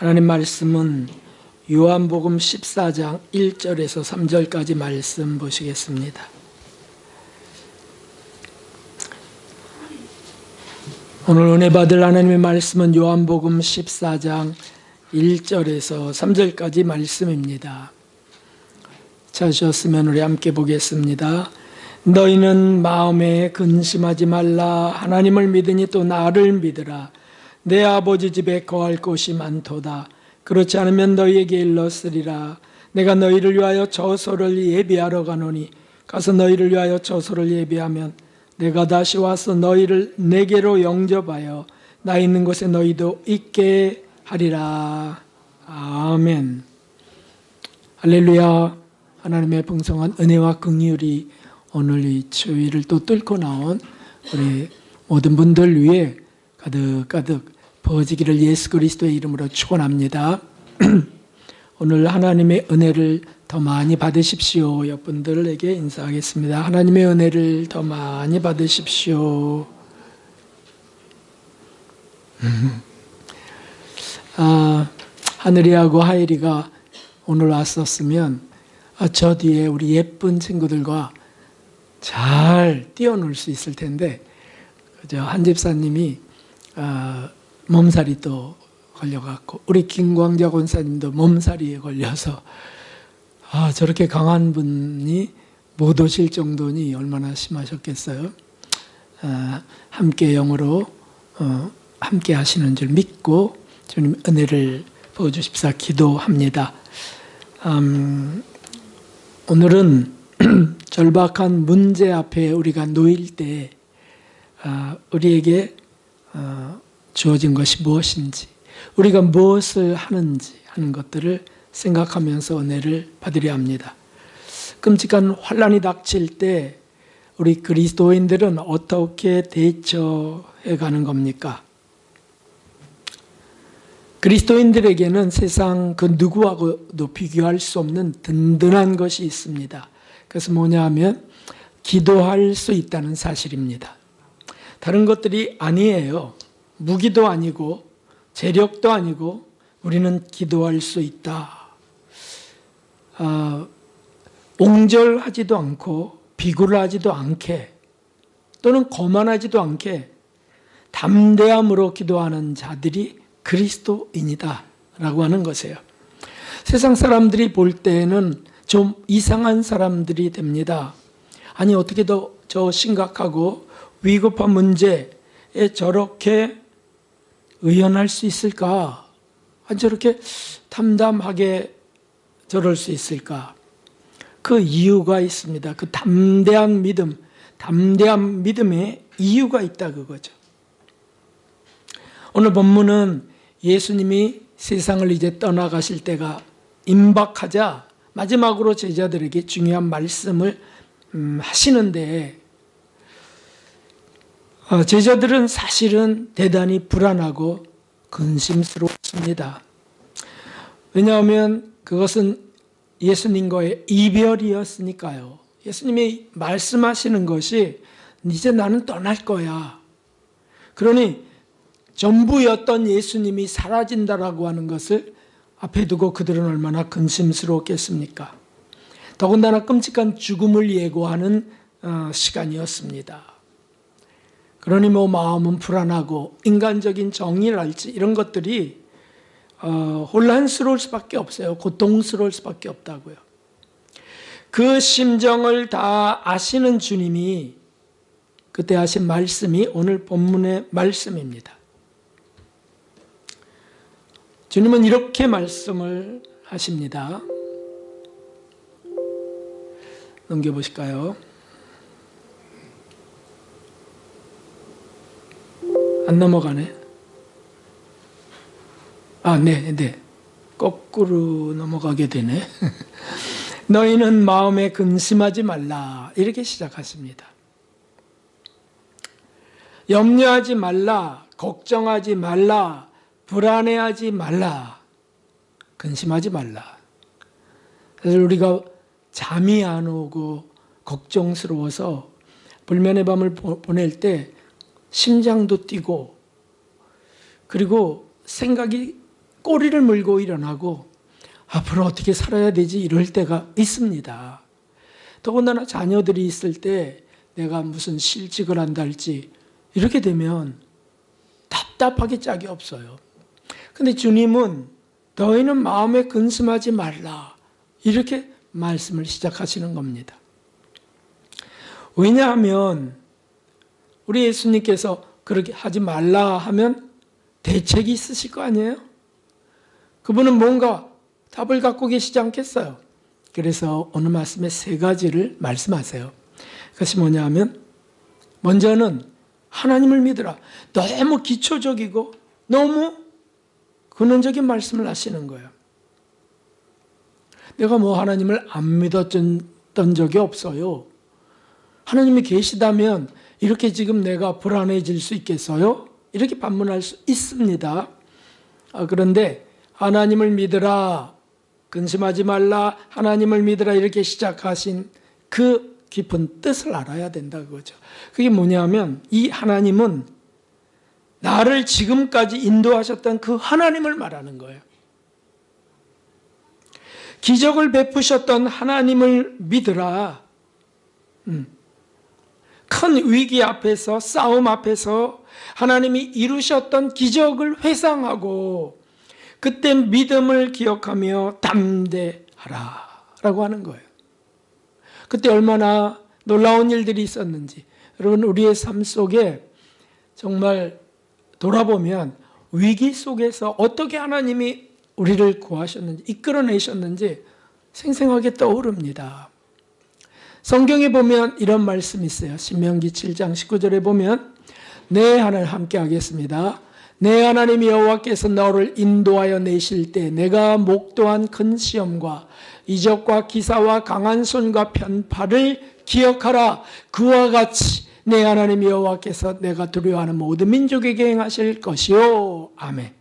하나님 말씀은 요한복음 14장 1절에서 3절까지 말씀 보시겠습니다. 오늘 은혜 받을 하나님의 말씀은 요한복음 14장 1절에서 3절까지 말씀입니다. 찾으셨으면 우리 함께 보겠습니다. 너희는 마음에 근심하지 말라. 하나님을 믿으니 또 나를 믿으라. 내 아버지 집에 거할 곳이 많도다. 그렇지 않으면 너희에게 일렀으리라. 내가 너희를 위하여 저소를 예비하러 가노니 가서 너희를 위하여 저소를 예비하면 내가 다시 와서 너희를 내게로 영접하여 나 있는 곳에 너희도 있게 하리라. 아멘. 할렐루야. 하나님의 풍성한 은혜와 긍휼이 오늘 이 추위를 또 뚫고 나온 우리 모든 분들 위해 가득가득 부어지기를 예수 그리스도의 이름으로 축원합니다. 오늘 하나님의 은혜를 더 많이 받으십시오. 옆분들에게 인사하겠습니다. 하나님의 은혜를 더 많이 받으십시오. 하늘이하고 하일이가 오늘 왔었으면 저 뒤에 우리 예쁜 친구들과 잘 뛰어놀 수 있을 텐데 한 집사님이 몸살이 또 걸려갖고 우리 김광자 권사님도 몸살이에 걸려서 저렇게 강한 분이 못 오실 정도니 얼마나 심하셨겠어요. 함께 영으로 함께 하시는 줄 믿고 주님 은혜를 부어주십사 기도합니다. 오늘은 절박한 문제 앞에 우리가 놓일 때 우리에게 주어진 것이 무엇인지, 우리가 무엇을 하는지 하는 것들을 생각하면서 은혜를 받으려 합니다. 끔찍한 환난이 닥칠 때 우리 그리스도인들은 어떻게 대처해 가는 겁니까? 그리스도인들에게는 세상 그 누구하고도 비교할 수 없는 든든한 것이 있습니다. 그래서 뭐냐 하면 기도할 수 있다는 사실입니다. 다른 것들이 아니에요. 무기도 아니고 재력도 아니고 우리는 기도할 수 있다. 옹졸하지도 않고 비굴하지도 않게 또는 거만하지도 않게 담대함으로 기도하는 자들이 그리스도인이다 라고 하는 것이에요. 세상 사람들이 볼 때에는 좀 이상한 사람들이 됩니다. 아니 어떻게 저 심각하고 위급한 문제에 저렇게 의연할 수 있을까? 저렇게 담담하게 저럴 수 있을까? 그 이유가 있습니다. 그 담대한 믿음에 이유가 있다 그거죠. 오늘 본문은 예수님이 세상을 이제 떠나가실 때가 임박하자 마지막으로 제자들에게 중요한 말씀을 하시는데 제자들은 사실은 대단히 불안하고 근심스러웠습니다. 왜냐하면 그것은 예수님과의 이별이었으니까요. 예수님이 말씀하시는 것이 이제 나는 떠날 거야. 그러니 전부였던 예수님이 사라진다라고 하는 것을 앞에 두고 그들은 얼마나 근심스러웠겠습니까? 더군다나 끔찍한 죽음을 예고하는 시간이었습니다. 그러니 마음은 불안하고 인간적인 정의랄지 이런 것들이 혼란스러울 수밖에 없어요. 고통스러울 수밖에 없다고요. 그 심정을 다 아시는 주님이 그때 하신 말씀이 오늘 본문의 말씀입니다. 주님은 이렇게 말씀을 하십니다. 넘겨보실까요? 안 넘어가네. 네. 거꾸로 넘어가게 되네. 너희는 마음에 근심하지 말라. 이렇게 시작하십니다. 염려하지 말라. 걱정하지 말라. 불안해하지 말라. 근심하지 말라. 사실 우리가 잠이 안 오고 걱정스러워서 불면의 밤을 보낼 때 심장도 뛰고 그리고 생각이 꼬리를 물고 일어나고 앞으로 어떻게 살아야 되지 이럴 때가 있습니다. 더군다나 자녀들이 있을 때 내가 무슨 실직을 한다 할지 이렇게 되면 답답하게 짝이 없어요. 근데 주님은 너희는 마음에 근심하지 말라 이렇게 말씀을 시작하시는 겁니다. 왜냐하면 우리 예수님께서 그렇게 하지 말라 하면 대책이 있으실 거 아니에요? 그분은 뭔가 답을 갖고 계시지 않겠어요? 그래서 오늘 말씀에 세 가지를 말씀하세요. 그것이 뭐냐 하면 먼저는 하나님을 믿으라. 너무 기초적이고 너무 근원적인 말씀을 하시는 거예요. 내가 뭐 하나님을 안 믿었던 적이 없어요. 하나님이 계시다면 이렇게 지금 내가 불안해질 수 있겠어요? 이렇게 반문할 수 있습니다. 그런데 하나님을 믿으라, 근심하지 말라, 하나님을 믿으라 이렇게 시작하신 그 깊은 뜻을 알아야 된다 그거죠. 그게 뭐냐면 이 하나님은 나를 지금까지 인도하셨던 그 하나님을 말하는 거예요. 기적을 베푸셨던 하나님을 믿으라. 큰 위기 앞에서 싸움 앞에서 하나님이 이루셨던 기적을 회상하고 그때 믿음을 기억하며 담대하라 라고 하는 거예요. 그때 얼마나 놀라운 일들이 있었는지 여러분 우리의 삶 속에 정말 돌아보면 위기 속에서 어떻게 하나님이 우리를 구하셨는지 이끌어내셨는지 생생하게 떠오릅니다. 성경에 보면 이런 말씀이 있어요. 신명기 7장 19절에 보면 내 하나님 함께 하겠습니다. 내 하나님 여호와께서 너를 인도하여 내실 때 내가 목도한 큰 시험과 이적과 기사와 강한 손과 편팔을 기억하라. 그와 같이 내 하나님 여호와께서 내가 두려워하는 모든 민족에게 행하실 것이요. 아멘.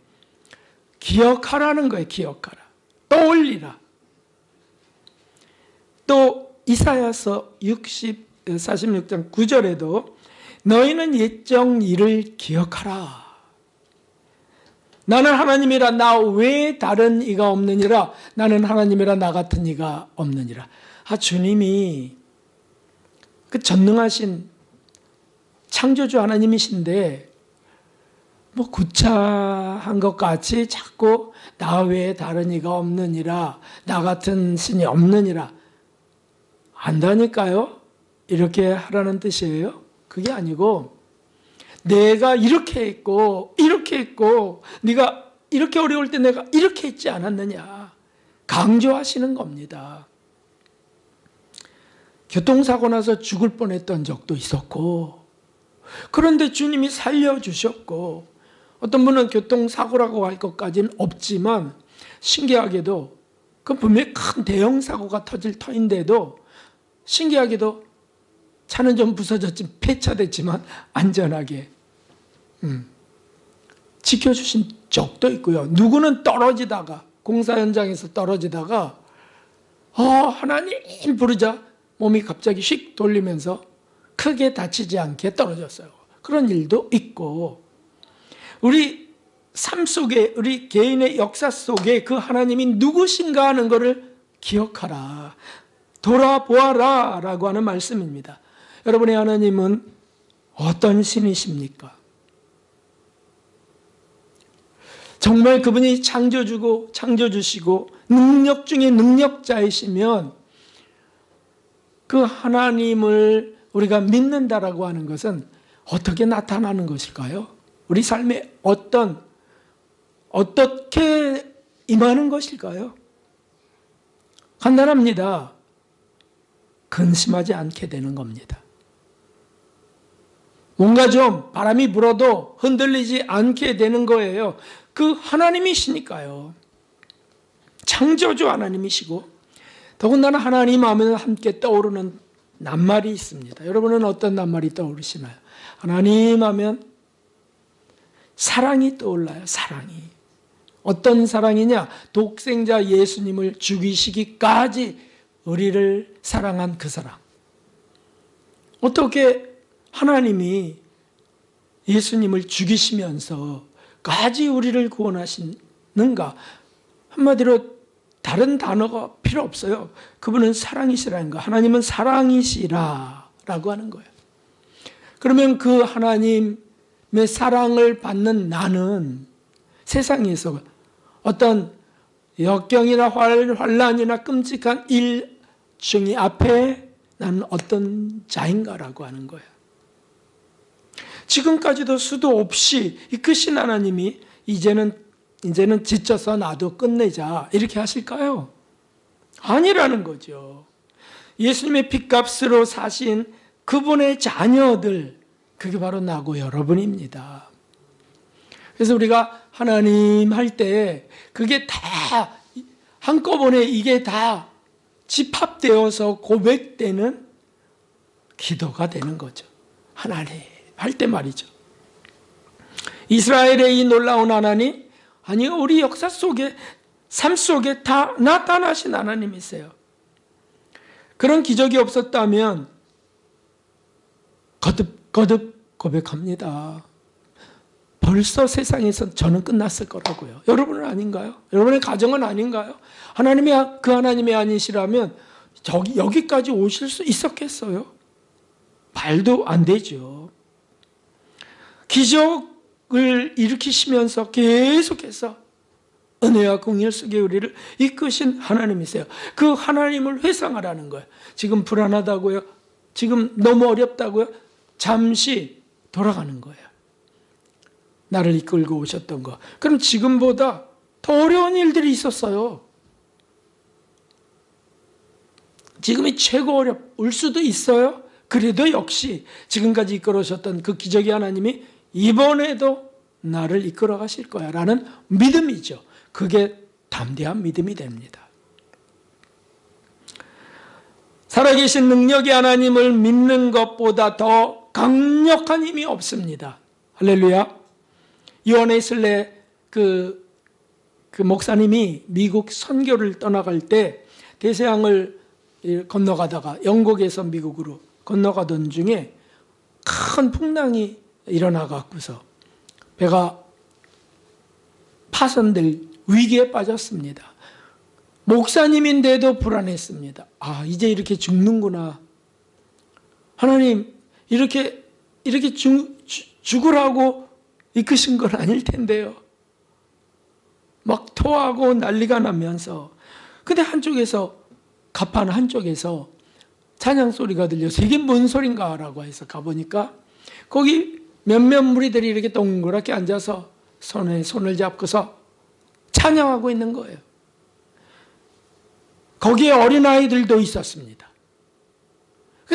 기억하라는 거예요. 기억하라. 떠올리라. 또 이사야서 46장 9절에도 너희는 옛적 일을 기억하라. 나는 하나님이라 나 외에 다른 이가 없느니라. 나는 하나님이라 나 같은 이가 없느니라. 주님이 그 전능하신 창조주 하나님이신데 뭐 구차한 것 같이 자꾸 나 외에 다른 이가 없느니라, 나 같은 신이 없느니라 안다니까요? 이렇게 하라는 뜻이에요? 그게 아니고 내가 이렇게 했고 이렇게 했고 네가 이렇게 어려울 때 내가 이렇게 했지 않았느냐 강조하시는 겁니다. 교통사고 나서 죽을 뻔했던 적도 있었고 그런데 주님이 살려주셨고 어떤 분은 교통사고라고 할 것까지는 없지만 신기하게도 그 분명히 큰 대형 사고가 터질 터인데도 신기하게도 차는 좀 부서졌지만 폐차됐지만 안전하게 지켜주신 적도 있고요. 누구는 떨어지다가 공사 현장에서 떨어지다가 하나님 부르자 몸이 갑자기 휙 돌리면서 크게 다치지 않게 떨어졌어요. 그런 일도 있고 우리 삶 속에 우리 개인의 역사 속에 그 하나님이 누구신가 하는 것을 기억하라. 돌아보아라 라고 하는 말씀입니다. 여러분의 하나님은 어떤 신이십니까? 정말 그분이 창조주시고 능력 중에 능력자이시면 그 하나님을 우리가 믿는다라고 하는 것은 어떻게 나타나는 것일까요? 우리 삶에 어떻게 임하는 것일까요? 간단합니다. 근심하지 않게 되는 겁니다. 뭔가 좀 바람이 불어도 흔들리지 않게 되는 거예요. 그 하나님이시니까요. 창조주 하나님이시고 더군다나 하나님 하면 함께 떠오르는 낱말이 있습니다. 여러분은 어떤 낱말이 떠오르시나요? 하나님 하면 사랑이 떠올라요. 사랑이. 어떤 사랑이냐? 독생자 예수님을 죽이시기까지 우리를 사랑한 그 사랑. 어떻게 하나님이 예수님을 죽이시면서까지 우리를 구원하신 사랑하시는가? 한마디로 다른 단어가 필요 없어요. 그분은 사랑이시라는 거. 하나님은 사랑이시라라고 하는 거예요. 그러면 그 하나님의 사랑을 받는 나는 세상에서 어떤 역경이나 환란이나 끔찍한 일중이 앞에 나는 어떤 자인가라고 하는 거예요. 지금까지도 수도 없이 이끄신 하나님이 이제는 지쳐서 나도 끝내자 이렇게 하실까요? 아니라는 거죠. 예수님의 핏값으로 사신 그분의 자녀들, 그게 바로 나고 여러분입니다. 그래서 우리가 하나님 할 때 그게 다 한꺼번에 이게 다 집합되어서 고백되는 기도가 되는 거죠. 하나님 할 때 말이죠. 이스라엘의 이 놀라운 하나님, 아니 우리 역사 속에 삶 속에 다 나타나신 하나님이세요. 그런 기적이 없었다면 거듭 고백합니다. 벌써 세상에서 저는 끝났을 거라고요. 여러분은 아닌가요? 여러분의 가정은 아닌가요? 하나님이 그 하나님이 아니시라면 여기까지 오실 수 있었겠어요? 말도 안 되죠. 기적을 일으키시면서 계속해서 은혜와 공의를 속에 우리를 이끄신 하나님이세요. 그 하나님을 회상하라는 거예요. 지금 불안하다고요? 지금 너무 어렵다고요? 잠시 돌아가는 거예요. 나를 이끌고 오셨던 거. 그럼 지금보다 더 어려운 일들이 있었어요. 지금이 최고 어려울 수도 있어요. 그래도 역시 지금까지 이끌어 오셨던 그 기적의 하나님이 이번에도 나를 이끌어 가실 거야 라는 믿음이죠. 그게 담대한 믿음이 됩니다. 살아계신 능력의 하나님을 믿는 것보다 더 강력한 힘이 없습니다. 할렐루야. 이원에 슬레 그 목사님이 미국 선교를 떠나갈 때 대서양을 건너가다가 영국에서 미국으로 건너가던 중에 큰 풍랑이 일어나 갖고서 배가 파손될 위기에 빠졌습니다. 목사님인데도 불안했습니다. 아, 이제 이렇게 죽는구나. 하나님, 이렇게 죽으라고 이끄신 건 아닐 텐데요. 막 토하고 난리가 나면서. 근데 가판 한쪽에서 찬양 소리가 들려서 이게 뭔 소린가 라고 해서 가보니까 거기 몇몇 무리들이 이렇게 동그랗게 앉아서 손에 손을 잡고서 찬양하고 있는 거예요. 거기에 어린아이들도 있었습니다.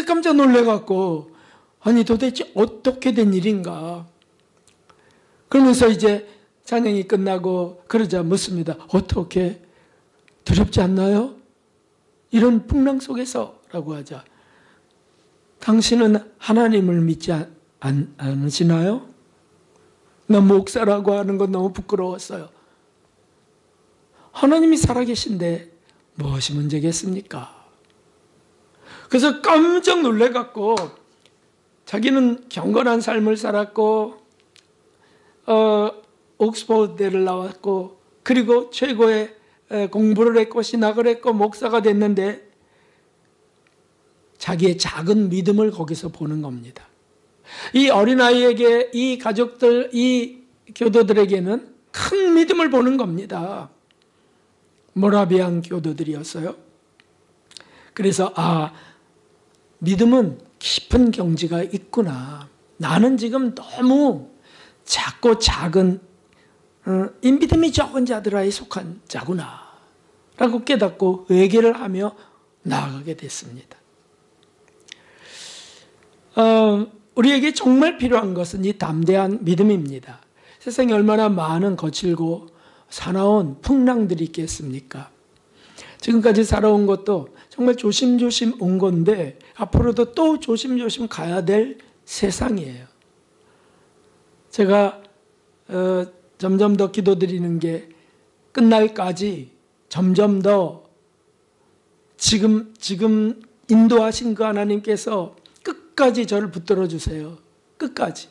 깜짝 놀래갖고, 아니 도대체 어떻게 된 일인가. 그러면서 이제 찬양이 끝나고 그러자 묻습니다. 어떻게 두렵지 않나요? 이런 풍랑 속에서 라고 하자. 당신은 하나님을 믿지 않으시나요? 나 목사라고 하는 건 너무 부끄러웠어요. 하나님이 살아계신데 무엇이 문제겠습니까? 그래서 깜짝 놀래갖고 자기는 경건한 삶을 살았고 옥스퍼드대를 나왔고 그리고 최고의 공부를 했고 신학을 했고 목사가 됐는데 자기의 작은 믿음을 거기서 보는 겁니다. 이 어린아이에게 이 가족들, 이 교도들에게는 큰 믿음을 보는 겁니다. 모라비안 교도들이었어요. 그래서 믿음은 깊은 경지가 있구나. 나는 지금 너무 작고 작은 이 믿음이 적은 자들아에 속한 자구나 라고 깨닫고 회개를 하며 나아가게 됐습니다. 우리에게 정말 필요한 것은 이 담대한 믿음입니다. 세상에 얼마나 많은 거칠고 사나운 풍랑들이 있겠습니까? 지금까지 살아온 것도 정말 조심조심 온 건데 앞으로도 또 조심조심 가야 될 세상이에요. 제가 점점 더 기도드리는 게 끝날까지 점점 더 지금 인도하신 그 하나님께서 끝까지 저를 붙들어 주세요. 끝까지.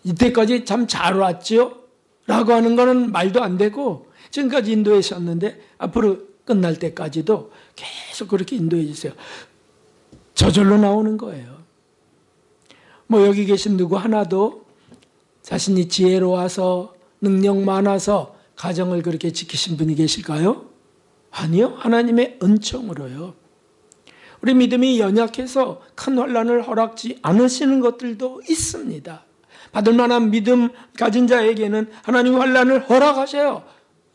이때까지 참 잘 왔죠? 라고 하는 거는 말도 안 되고 지금까지 인도하셨는데 앞으로 끝날 때까지도 계속 그렇게 인도해 주세요. 저절로 나오는 거예요. 뭐 여기 계신 누구 하나도 자신이 지혜로워서 능력 많아서 가정을 그렇게 지키신 분이 계실까요? 아니요. 하나님의 은총으로요. 우리 믿음이 연약해서 큰 환난을 허락지 않으시는 것들도 있습니다. 받을 만한 믿음 가진 자에게는 하나님 환난을 허락하셔요.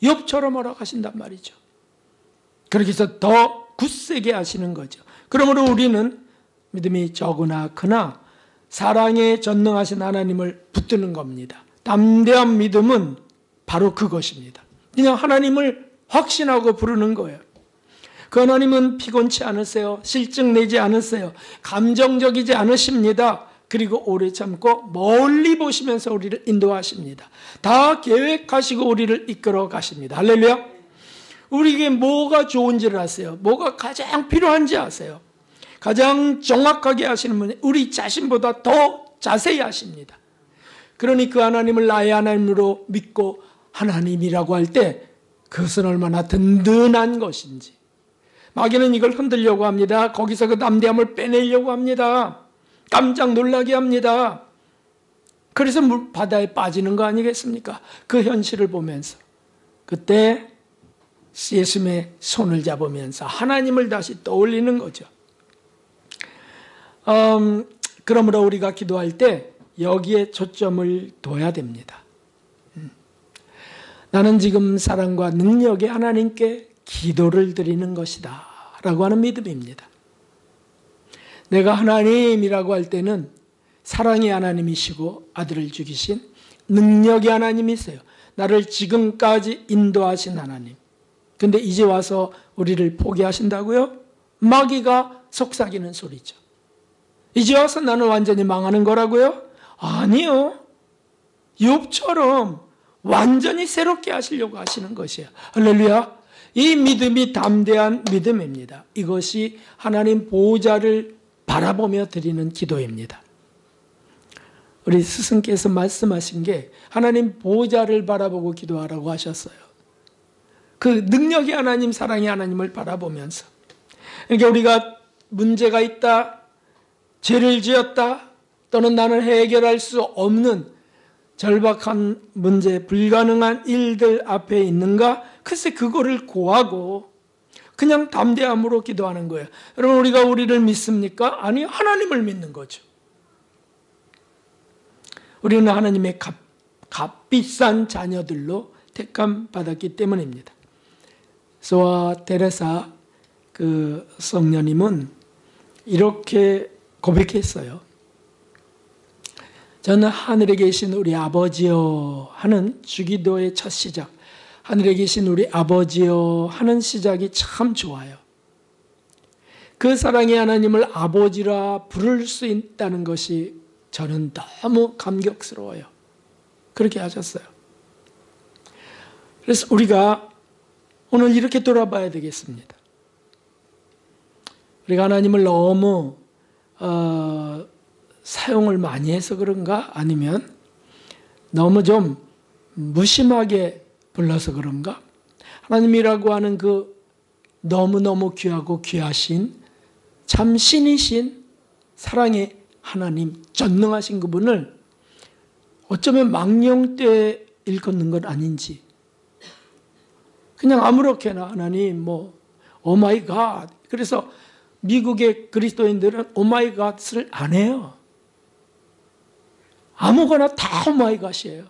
욥처럼 허락하신단 말이죠. 그렇게 해서 더 굳세게 하시는 거죠. 그러므로 우리는 믿음이 적으나 크나 사랑에 전능하신 하나님을 붙드는 겁니다. 담대한 믿음은 바로 그것입니다. 그냥 하나님을 확신하고 부르는 거예요. 그 하나님은 피곤치 않으세요. 실증 내지 않으세요. 감정적이지 않으십니다. 그리고 오래 참고 멀리 보시면서 우리를 인도하십니다. 다 계획하시고 우리를 이끌어 가십니다. 할렐루야. 우리에게 뭐가 좋은지를 아세요. 뭐가 가장 필요한지 아세요. 가장 정확하게 하시는 분이 우리 자신보다 더 자세히 하십니다. 그러니 그 하나님을 나의 하나님으로 믿고 하나님이라고 할 때 그것은 얼마나 든든한 것인지. 마귀는 이걸 흔들려고 합니다. 거기서 그 담대함을 빼내려고 합니다. 깜짝 놀라게 합니다. 그래서 바다에 빠지는 거 아니겠습니까? 그 현실을 보면서 그때 예수님의 손을 잡으면서 하나님을 다시 떠올리는 거죠. 그러므로 우리가 기도할 때 여기에 초점을 둬야 됩니다. 나는 지금 사랑과 능력의 하나님께 기도를 드리는 것이다 라고 하는 믿음입니다. 내가 하나님이라고 할 때는 사랑의 하나님이시고 아들을 죽이신 능력의 하나님이세요. 나를 지금까지 인도하신 하나님. 근데 이제 와서 우리를 포기하신다고요? 마귀가 속삭이는 소리죠. 이제 와서 나는 완전히 망하는 거라고요? 아니요. 욥처럼 완전히 새롭게 하시려고 하시는 것이에요. 할렐루야. 이 믿음이 담대한 믿음입니다. 이것이 하나님 보호자를 바라보며 드리는 기도입니다. 우리 스승께서 말씀하신 게 하나님 보호자를 바라보고 기도하라고 하셨어요. 그 능력의 하나님, 사랑의 하나님을 바라보면서. 그러니까 우리가 문제가 있다, 죄를 지었다, 또는 나는 해결할 수 없는 절박한 문제, 불가능한 일들 앞에 있는가? 글쎄 그거를 고하고 그냥 담대함으로 기도하는 거예요. 여러분 우리가 우리를 믿습니까? 아니, 하나님을 믿는 거죠. 우리는 하나님의 값비싼 자녀들로 택함 받았기 때문입니다. 소아 테레사 그 성녀님은 이렇게 고백했어요. 저는 하늘에 계신 우리 아버지여 하는 주기도의 첫 시작, 하늘에 계신 우리 아버지여 하는 시작이 참 좋아요. 그 사랑의 하나님을 아버지라 부를 수 있다는 것이 저는 너무 감격스러워요. 그렇게 하셨어요. 그래서 우리가 오늘 이렇게 돌아봐야 되겠습니다. 우리가 하나님을 너무 사용을 많이 해서 그런가? 아니면 너무 좀 무심하게 불러서 그런가? 하나님이라고 하는 그 너무너무 귀하고 귀하신 참 신이신 사랑의 하나님, 전능하신 그분을 어쩌면 망령되이 일컫는 건 아닌지, 그냥 아무렇게나 하나님 오마이 갓. 그래서 미국의 그리스도인들은 오마이 갓을 안 해요. 아무거나 다 오마이 갓이에요.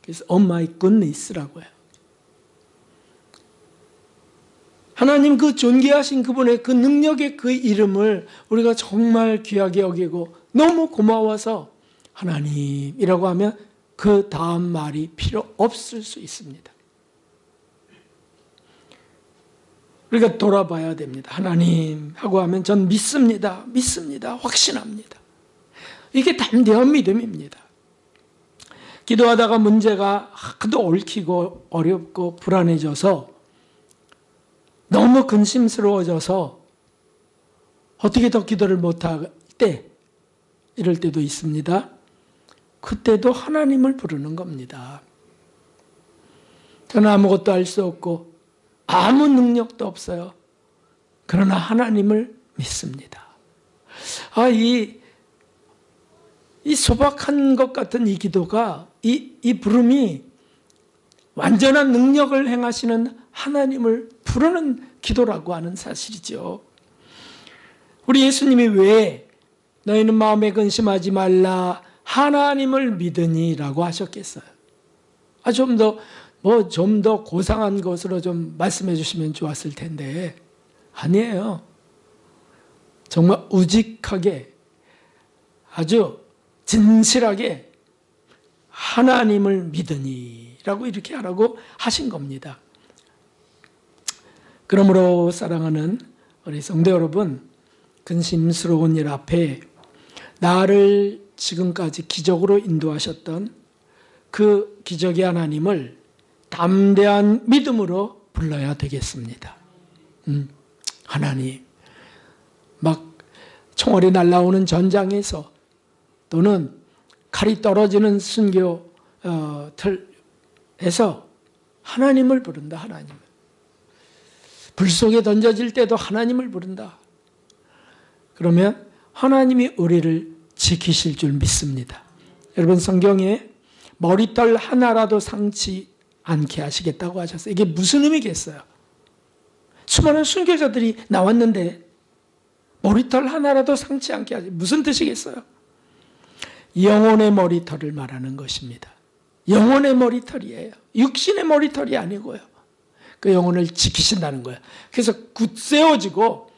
그래서 오마이 굿니스라고 해요. 하나님 그 존귀하신 그분의 그 능력의 그 이름을 우리가 정말 귀하게 여기고 너무 고마워서 하나님이라고 하면 그 다음 말이 필요 없을 수 있습니다. 우리가 돌아봐야 됩니다. 하나님 하고 하면 전 믿습니다. 확신합니다. 이게 담대한 믿음입니다. 기도하다가 문제가 하도 얽히고 어렵고 불안해져서 너무 근심스러워져서 어떻게 더 기도를 못할 때, 이럴 때도 있습니다. 그때도 하나님을 부르는 겁니다. 저는 아무것도 알 수 없고 아무 능력도 없어요. 그러나 하나님을 믿습니다. 이 소박한 것 같은 이 기도가, 이 부름이 완전한 능력을 행하시는 하나님을 부르는 기도라고 하는 사실이죠. 우리 예수님이 왜 너희는 마음에 근심하지 말라 하나님을 믿으니 라고 하셨겠어요? 좀 더 고상한 것으로 좀 말씀해 주시면 좋았을 텐데 아니에요. 정말 우직하게 아주 진실하게 하나님을 믿으니 라고 이렇게 하라고 하신 겁니다. 그러므로 사랑하는 우리 성도 여러분, 근심스러운 일 앞에 나를 지금까지 기적으로 인도하셨던 그 기적의 하나님을 담대한 믿음으로 불러야 되겠습니다. 하나님, 막 총알이 날아오는 전장에서 또는 칼이 떨어지는 순교틀에서 하나님을 부른다. 하나님을. 불 속에 던져질 때도 하나님을 부른다. 그러면 하나님이 우리를 지키실 줄 믿습니다. 여러분, 성경에 머리털 하나라도 상치 않게 하시겠다고 하셨어요. 이게 무슨 의미겠어요? 수많은 순교자들이 나왔는데 머리털 하나라도 상치 않게 하시, 무슨 뜻이겠어요? 영혼의 머리털을 말하는 것입니다. 영혼의 머리털이에요. 육신의 머리털이 아니고요. 그 영혼을 지키신다는 거예요. 그래서 굳세워지고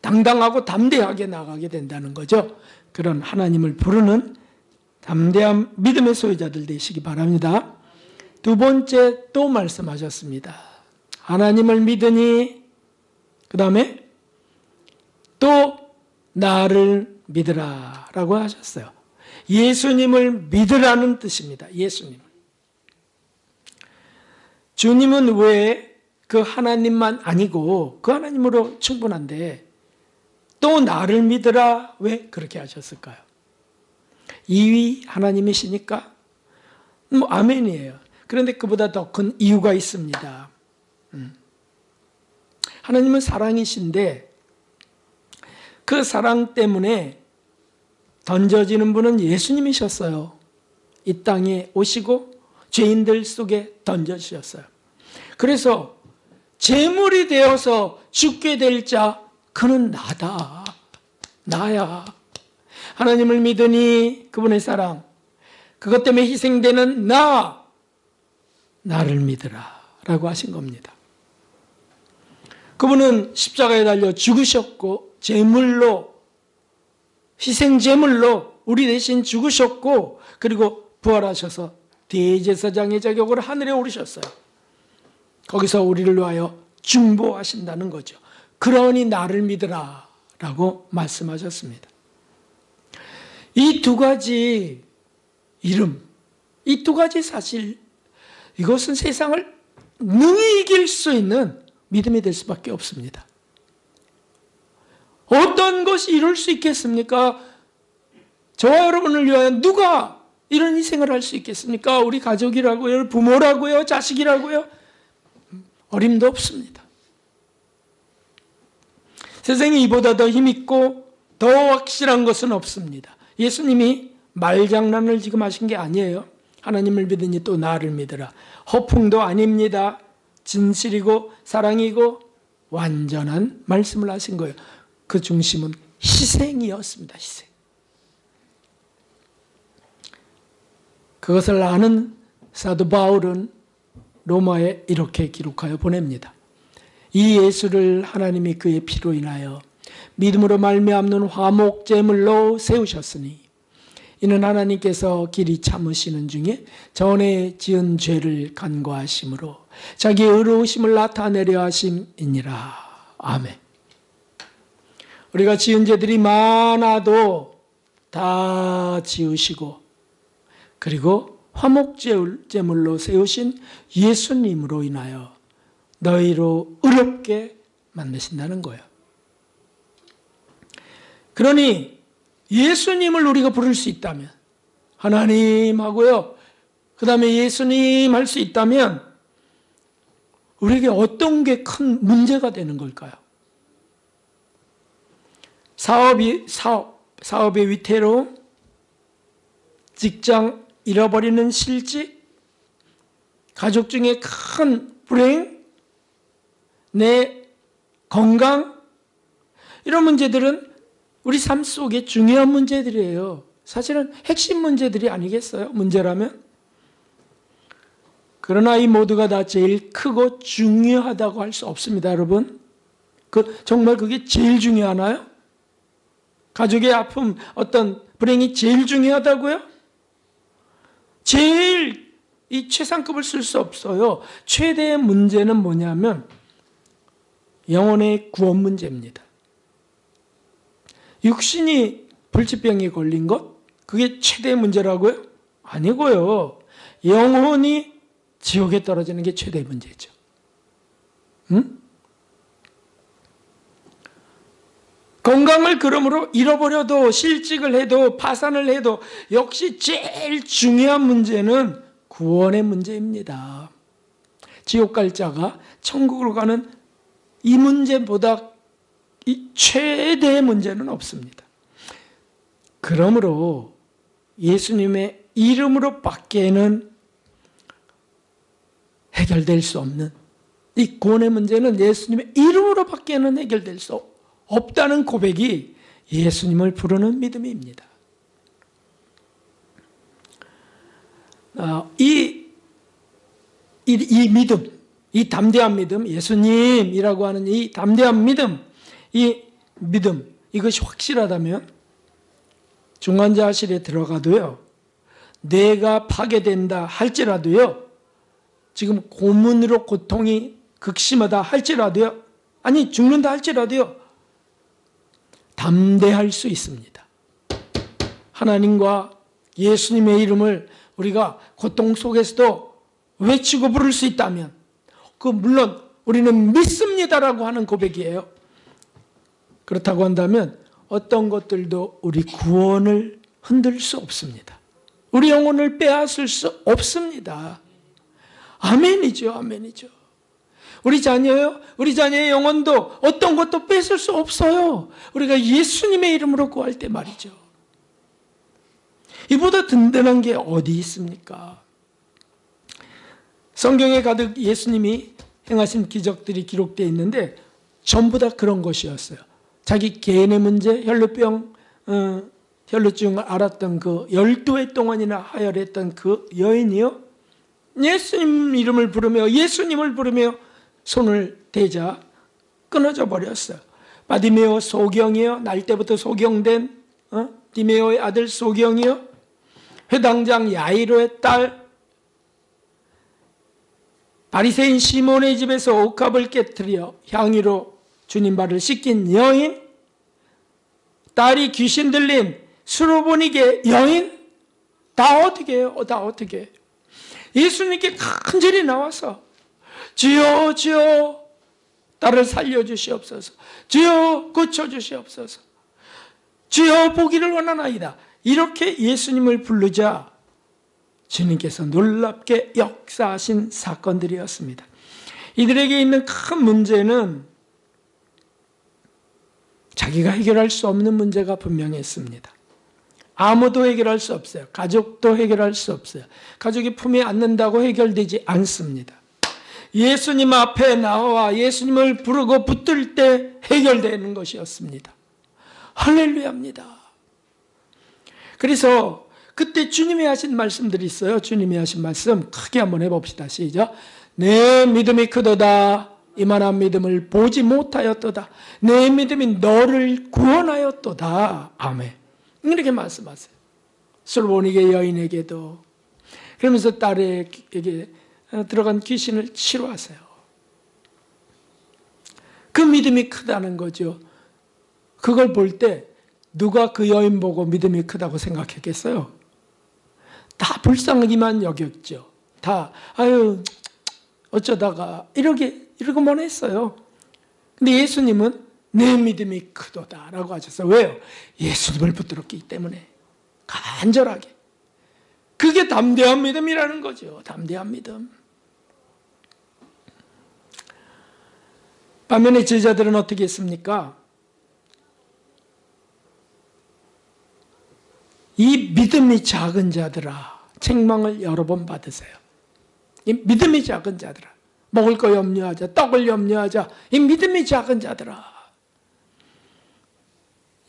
당당하고 담대하게 나가게 된다는 거죠. 그런 하나님을 부르는 담대한 믿음의 소유자들 되시기 바랍니다. 두 번째 또 말씀하셨습니다. 하나님을 믿으니, 그 다음에 또 나를 믿으라 라고 하셨어요. 예수님을 믿으라는 뜻입니다. 예수님. 주님은 왜 그 하나님만 아니고 그 하나님으로 충분한데 또 나를 믿으라 왜 그렇게 하셨을까요? 이위 하나님이시니까 아멘이에요. 그런데 그보다 더 큰 이유가 있습니다. 하나님은 사랑이신데 그 사랑 때문에 던져지는 분은 예수님이셨어요. 이 땅에 오시고 죄인들 속에 던져주셨어요. 그래서 제물이 되어서 죽게 될 자 그는 나다. 나야. 하나님을 믿으니 그분의 사랑, 그것 때문에 희생되는 나를 믿으라 라고 하신 겁니다. 그분은 십자가에 달려 죽으셨고 제물로, 희생제물로 우리 대신 죽으셨고, 그리고 부활하셔서 대제사장의 자격으로 하늘에 오르셨어요. 거기서 우리를 위하여 중보하신다는 거죠. 그러니 나를 믿으라 라고 말씀하셨습니다. 이 두 가지 이름, 이 두 가지 사실, 이것은 세상을 능히 이길 수 있는 믿음이 될 수밖에 없습니다. 어떤 것이 이룰 수 있겠습니까? 저와 여러분을 위하여 누가 이런 희생을 할 수 있겠습니까? 우리 가족이라고요, 부모라고요, 자식이라고요? 어림도 없습니다. 세상에 이보다 더 힘있고 더 확실한 것은 없습니다. 예수님이 말장난을 지금 하신 게 아니에요. 하나님을 믿으니 또 나를 믿으라. 허풍도 아닙니다. 진실이고 사랑이고 완전한 말씀을 하신 거예요. 그 중심은 희생이었습니다. 희생. 그것을 아는 사도 바울은 로마에 이렇게 기록하여 보냅니다. 이 예수를 하나님이 그의 피로 인하여 믿음으로 말미암는 화목제물로 세우셨으니 이는 하나님께서 길이 참으시는 중에 전에 지은 죄를 간과하심으로 자기의 의로우심을 나타내려 하심이니라. 아멘. 우리가 지은 죄들이 많아도 다 지으시고 그리고 화목제물로 세우신 예수님으로 인하여 너희로 의롭게 만드신다는 거예요. 그러니 예수님을 우리가 부를 수 있다면, 하나님하고요, 그 다음에 예수님 할 수 있다면 우리에게 어떤 게 큰 문제가 되는 걸까요? 사업의 위태로움, 직장 잃어버리는 실직, 가족 중에 큰 불행, 내 건강, 이런 문제들은 우리 삶 속에 중요한 문제들이에요. 사실은 핵심 문제들이 아니겠어요? 문제라면? 그러나 이 모두가 다 제일 크고 중요하다고 할 수 없습니다, 여러분. 정말 그게 제일 중요하나요? 가족의 아픔, 어떤 불행이 제일 중요하다고요? 제일 이 최상급을 쓸 수 없어요. 최대의 문제는 뭐냐면 영혼의 구원 문제입니다. 육신이 불치병에 걸린 것? 그게 최대의 문제라고요? 아니고요. 영혼이 지옥에 떨어지는 게 최대의 문제죠. 응? 건강을 그러므로 잃어버려도 실직을 해도 파산을 해도 역시 제일 중요한 문제는 구원의 문제입니다. 지옥 갈 자가 천국으로 가는 이 문제보다 이 최대의 문제는 없습니다. 그러므로 예수님의 이름으로 밖에는 해결될 수 없는 이 구원의 문제는 예수님의 이름으로 밖에는 해결될 수 없다는 고백이 예수님을 부르는 믿음입니다. 이 믿음, 이 담대한 믿음, 예수님이라고 하는 이 담대한 믿음, 이것이 확실하다면 중환자실에 들어가도요, 뇌가 파괴된다 할지라도요, 지금 고문으로 고통이 극심하다 할지라도요, 아니 죽는다 할지라도요, 담대할 수 있습니다. 하나님과 예수님의 이름을 우리가 고통 속에서도 외치고 부를 수 있다면, 물론 우리는 믿습니다라고 하는 고백이에요. 그렇다고 한다면 어떤 것들도 우리 구원을 흔들 수 없습니다. 우리 영혼을 빼앗을 수 없습니다. 아멘이죠, 아멘이죠. 우리 자녀의 영혼도 어떤 것도 뺏을 수 없어요. 우리가 예수님의 이름으로 구할 때 말이죠. 이보다 든든한 게 어디 있습니까? 성경에 가득 예수님이 행하신 기적들이 기록되어 있는데 전부 다 그런 것이었어요. 자기 개인의 문제, 혈루병, 혈루증을 앓았던 그 12해 동안이나 하혈했던 그 여인이요, 예수님 이름을 부르며 예수님을 부르며 손을 대자 끊어져 버렸어요. 바디메오 소경이요, 날 때부터 소경된 디메오의 아들 소경이요, 회당장 야이로의 딸, 바리새인 시몬의 집에서 옥합을 깨뜨려 향유로 주님 발을 씻긴 여인, 딸이 귀신 들린 수로보니게 여인, 다 어떻게 해요? 다 어떻게 해요? 예수님께 간절히 나와서 주여 주여 딸을 살려주시옵소서, 주여 고쳐주시옵소서, 주여 보기를 원하나이다, 이렇게 예수님을 부르자 주님께서 놀랍게 역사하신 사건들이었습니다. 이들에게 있는 큰 문제는 자기가 해결할 수 없는 문제가 분명히 있습니다. 아무도 해결할 수 없어요. 가족도 해결할 수 없어요. 가족이 품에 안는다고 해결되지 않습니다. 예수님 앞에 나와 예수님을 부르고 붙들 때 해결되는 것이었습니다. 할렐루야입니다. 그래서 그때 주님이 하신 말씀들이 있어요. 주님이 하신 말씀 크게 한번 해봅시다. 시작. 내 믿음이 크도다. 이만한 믿음을 보지 못하였도다. 내 믿음이 너를 구원하였도다. 아멘. 이렇게 말씀하세요. 술보니게 여인에게도. 그러면서 딸에게 들어간 귀신을 치료하세요. 그 믿음이 크다는 거죠. 그걸 볼 때 누가 그 여인 보고 믿음이 크다고 생각했겠어요? 다 불쌍하기만 여겼죠. 다 아유 어쩌다가 이러고만 했어요. 근데 예수님은 내 믿음이 크도다 라고 하셨어요. 왜요? 예수님을 붙들었기 때문에 간절하게. 그게 담대한 믿음이라는 거죠. 담대한 믿음. 반면에 제자들은 어떻게 했습니까? 이 믿음이 작은 자들아, 책망을 여러 번 받으세요. 이 믿음이 작은 자들아, 먹을 거 염려하자, 떡을 염려하자, 이 믿음이 작은 자들아.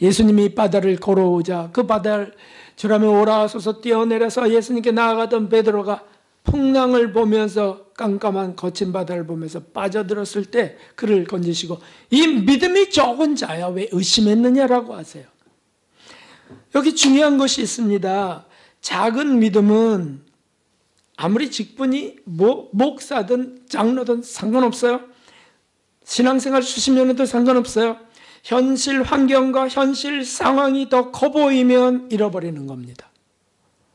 예수님이 바다를 걸어오자 그 바다를 주라면 오라 하소서 뛰어내려서 예수님께 나아가던 베드로가 풍랑을 보면서 깜깜한 거친 바다를 보면서 빠져들었을 때 그를 건지시고 이 믿음이 적은 자야 왜 의심했느냐라고 하세요. 여기 중요한 것이 있습니다. 작은 믿음은 아무리 직분이 목사든 장로든 상관없어요. 신앙생활 수십 년 해도 상관없어요. 현실 환경과 현실 상황이 더 커 보이면 잃어버리는 겁니다.